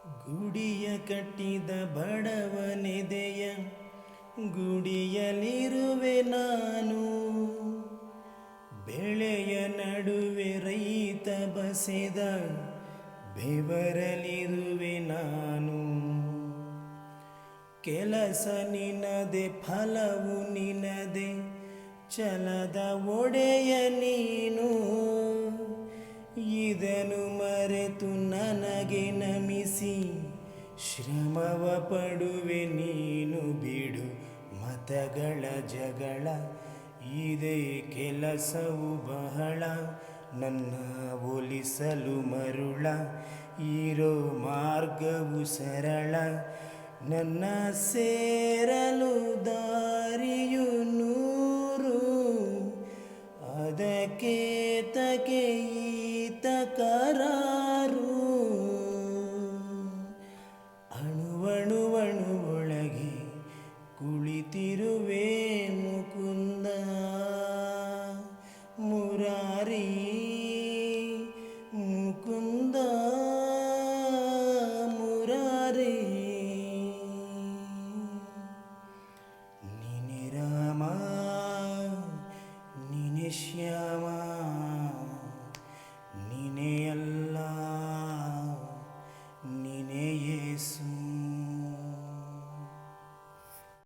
ಗುಡಿಯ ಕಟ್ಟಿದ ಬಡವನೆದೆಯ ಗುಡಿಯಲಿರುವೆ ನಾನು. ಬೆಳೆಯ ನಡುವೆ ರೈತ ಬಸೆದ ಬೆವರಲಿರುವೆ ನಾನು. ಕೆಲಸ ನಿನದೆ ಫಲವು ನಿನದೆ ಛಲದ ಒಡೆಯ ನೀನು. ಇದನ್ನು ಮರೆತು ನನಗೆ ನಮಿಸಿ ಶ್ರಮವ ಪಡುವೆ ನೀನು. ಬಿಡು ಮತಗಳ ಜಗಳ, ಇದೇ ಕೆಲಸವು ಬಹಳ. ನನ್ನ ಒಲಿಸಲು ಮರುಳ, ಇರೋ ಮಾರ್ಗವು ಸರಳ. ನನ್ನ ಸೇರಲು ದಾರಿಯು ನೂರು, ಅದಕ್ಕೆ ತಕೆ